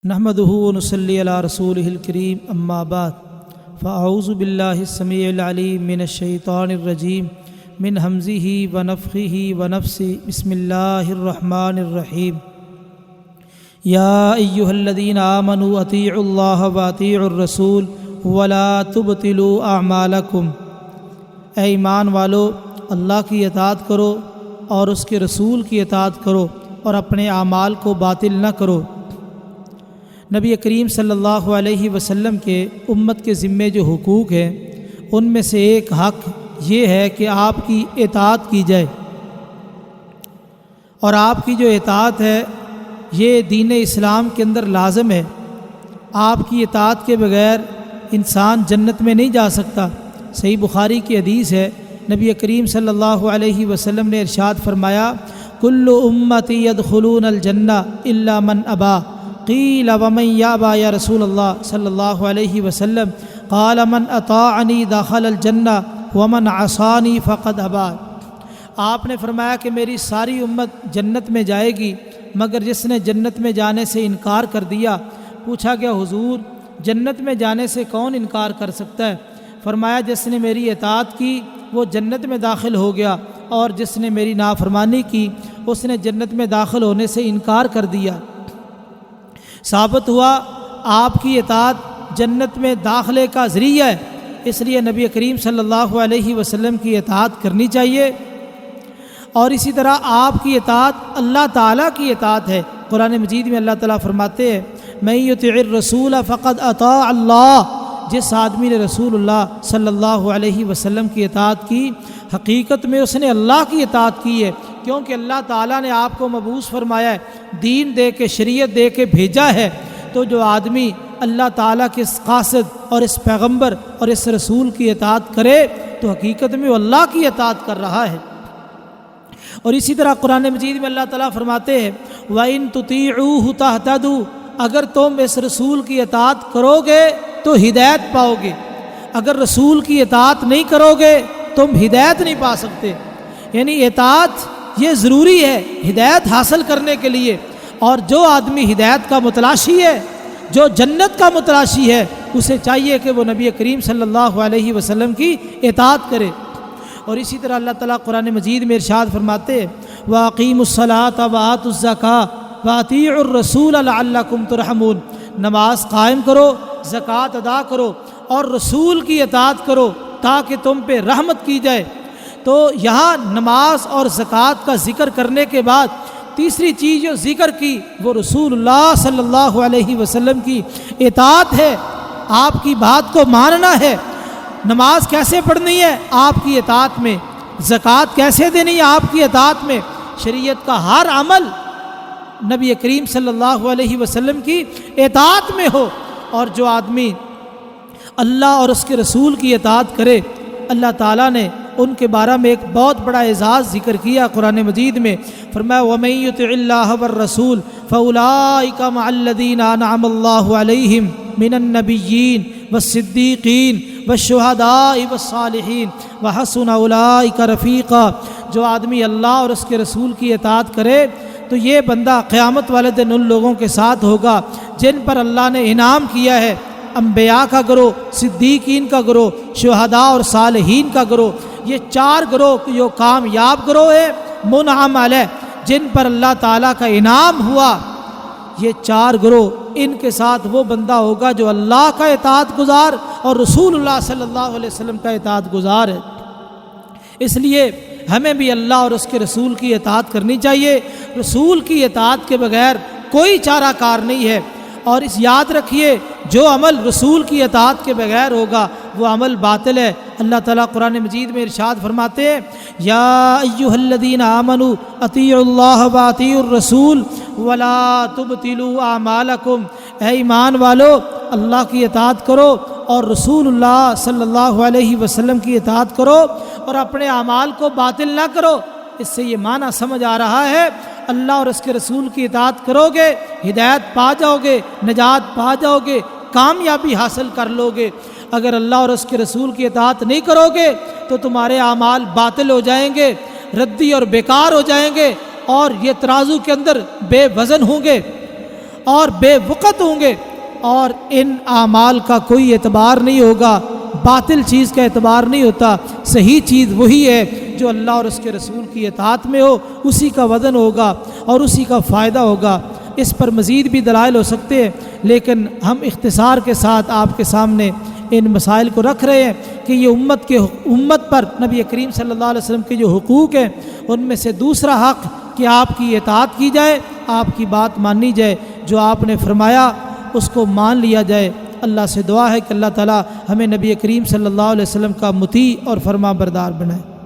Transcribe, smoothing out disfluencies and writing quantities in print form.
نحمده ونصلي على رسوله الكريم اما بعد فاعوذ بالله السميع العليم من الشيطان الرجيم من همزه ونفخه ونفثه بسم الله الرحمن الرحيم يا ايها الذين آمنوا اطيعوا الله واطيعوا الرسول ولا تبطلوا اعمالكم، اے ایمان والو اللہ کی اطاعت کرو اور اس کے رسول کی اطاعت کرو اور اپنے اعمال کو باطل نہ کرو۔ نبی کریم صلی اللہ علیہ وسلم کے امت کے ذمے جو حقوق ہیں ان میں سے ایک حق یہ ہے کہ آپ کی اطاعت کی جائے، اور آپ کی جو اطاعت ہے یہ دین اسلام کے اندر لازم ہے۔ آپ کی اطاعت کے بغیر انسان جنت میں نہیں جا سکتا۔ صحیح بخاری کی حدیث ہے، نبی کریم صلی اللہ علیہ وسلم نے ارشاد فرمایا کل امتی یدخلون الجنہ الا من ابا، قیل ومن یابا یا رسول اللہ صلی اللہ علیہ وسلم، قال من اطاعنی دخل الجنہ ومن عصانی فقد ابا۔ آپ نے فرمایا کہ میری ساری امت جنت میں جائے گی مگر جس نے جنت میں جانے سے انکار کر دیا۔ پوچھا گیا حضور جنت میں جانے سے کون انکار کر سکتا ہے؟ فرمایا جس نے میری اطاعت کی وہ جنت میں داخل ہو گیا، اور جس نے میری نافرمانی کی اس نے جنت میں داخل ہونے سے انکار کر دیا۔ ثابت ہوا آپ کی اطاعت جنت میں داخلے کا ذریعہ ہے، اس لیے نبی کریم صلی اللہ علیہ وسلم کی اطاعت کرنی چاہیے۔ اور اسی طرح آپ کی اطاعت اللہ تعالیٰ کی اطاعت ہے۔ قرآن مجید میں اللہ تعالیٰ فرماتے ہیں من یطع الرسول فقد اطاع اللہ، جس آدمی نے رسول اللہ صلی اللہ علیہ وسلم کی اطاعت کی حقیقت میں اس نے اللہ کی اطاعت کی ہے، کیونکہ اللہ تعالیٰ نے آپ کو مبعوث فرمایا ہے، دین دے کے شریعت دے کے بھیجا ہے۔ تو جو آدمی اللہ تعالیٰ کے اس قاصد اور اس پیغمبر اور اس رسول کی اطاعت کرے تو حقیقت میں وہ اللہ کی اطاعت کر رہا ہے۔ اور اسی طرح قرآن مجید میں اللہ تعالیٰ فرماتے ہیں وَإِن تُطِيعُوهُ تَهْتَدُوا، اگر تم اس رسول کی اطاعت کرو گے تو ہدایت پاؤ گے، اگر رسول کی اطاعت نہیں کرو گے تم ہدایت نہیں پا سکتے۔ یعنی اطاعت یہ ضروری ہے ہدایت حاصل کرنے کے لیے، اور جو آدمی ہدایت کا متلاشی ہے، جو جنت کا متلاشی ہے، اسے چاہیے کہ وہ نبی کریم صلی اللہ علیہ وسلم کی اطاعت کرے۔ اور اسی طرح اللہ تعالیٰ قرآن مجید میں ارشاد فرماتے ہیں وَأَقِيمُوا الصَّلَاةَ وَآتُوا الزَّكَاةَ وَأَطِيعُوا الرَّسُولَ لَعَلَّكُمْ تُرْحَمُونَ، نماز قائم کرو، زکوٰۃ ادا کرو اور رسول کی اطاعت کرو تاکہ تم پہ رحمت کی جائے۔ تو یہاں نماز اور زکوٰۃ کا ذکر کرنے کے بعد تیسری چیز جو ذکر کی وہ رسول اللہ صلی اللہ علیہ وسلم کی اطاعت ہے، آپ کی بات کو ماننا ہے۔ نماز کیسے پڑھنی ہے؟ آپ کی اطاعت میں۔ زکوٰۃ کیسے دینی ہے؟ آپ کی اطاعت میں۔ شریعت کا ہر عمل نبی کریم صلی اللہ علیہ وسلم کی اطاعت میں ہو۔ اور جو آدمی اللہ اور اس کے رسول کی اطاعت کرے، اللہ تعالیٰ نے ان کے بارے میں ایک بہت بڑا اعزاز ذکر کیا قرآن مجید میں، فرمایا وَمَن يُطِعِ اللَّهَ وَالرَّسُولَ فَأُولَٰئِكَ مَعَ الَّذِينَ أَنْعَمَ اللَّهُ عَلَيْهِم مِّنَ النَّبِيِّينَ وَالصِّدِّيقِينَ وَالشُّهَدَاءِ وَالصَّالِحِينَ وَحَسُنَ أُولَٰئِكَ رَفِيقًا۔ جو آدمی اللہ اور اس کے رسول کی اطاعت کرے تو یہ بندہ قیامت والے دن ان لوگوں کے ساتھ ہوگا جن پر اللہ نے انعام کیا ہے، انبیاء کا گروہ، صدیقین کا گروہ، شہداء اور صالحین کا گروہ۔ یہ چار گروہ جو کامیاب گروہ ہے، منعم علیہ، جن پر اللہ تعالیٰ کا انعام ہوا، یہ چار گروہ، ان کے ساتھ وہ بندہ ہوگا جو اللہ کا اطاعت گزار اور رسول اللہ صلی اللہ علیہ وسلم کا اطاعت گزار ہے۔ اس لیے ہمیں بھی اللہ اور اس کے رسول کی اطاعت کرنی چاہیے۔ رسول کی اطاعت کے بغیر کوئی چارہ کار نہیں ہے۔ اور اس یاد رکھیے جو عمل رسول کی اطاعت کے بغیر ہوگا وہ عمل باطل ہے۔ اللہ تعالیٰ قرآن مجید میں ارشاد فرماتے ہیں یا ایھا الذین آمنوا اطیعوا اللہ واطیعوا الرسول ولا تبطلوا اعمالکم، اے ایمان والو اللہ کی اطاعت کرو اور رسول اللہ صلی اللہ علیہ وسلم کی اطاعت کرو اور اپنے اعمال کو باطل نہ کرو۔ اس سے یہ معنی سمجھ آ رہا ہے اللہ اور اس کے رسول کی اطاعت کرو گے ہدایت پا جاؤ گے، نجات پا جاؤ گے، کامیابی حاصل کر لو گے۔ اگر اللہ اور اس کے رسول کی اطاعت نہیں کرو گے تو تمہارے اعمال باطل ہو جائیں گے، ردی اور بیکار ہو جائیں گے، اور یہ ترازو کے اندر بے وزن ہوں گے۔ اور بے وقت ہوں گے، اور ان اعمال کا کوئی اعتبار نہیں ہوگا، باطل چیز کا اعتبار نہیں ہوتا، صحیح چیز وہی ہے جو اللہ اور اس کے رسول کی اطاعت میں ہو، اسی کا وزن ہوگا اور اسی کا فائدہ ہوگا۔ اس پر مزید بھی دلائل ہو سکتے ہیں، لیکن ہم اختصار کے ساتھ آپ کے سامنے ان مسائل کو رکھ رہے ہیں کہ یہ امت پر نبی کریم صلی اللہ علیہ وسلم کے جو حقوق ہیں ان میں سے دوسرا حق کہ آپ کی اطاعت کی جائے، آپ کی بات مانی جائے، جو آپ نے فرمایا اس کو مان لیا جائے۔ اللہ سے دعا ہے کہ اللہ تعالی ہمیں نبی کریم صلی اللہ علیہ وسلم کا مطیع اور فرما بردار بنائے۔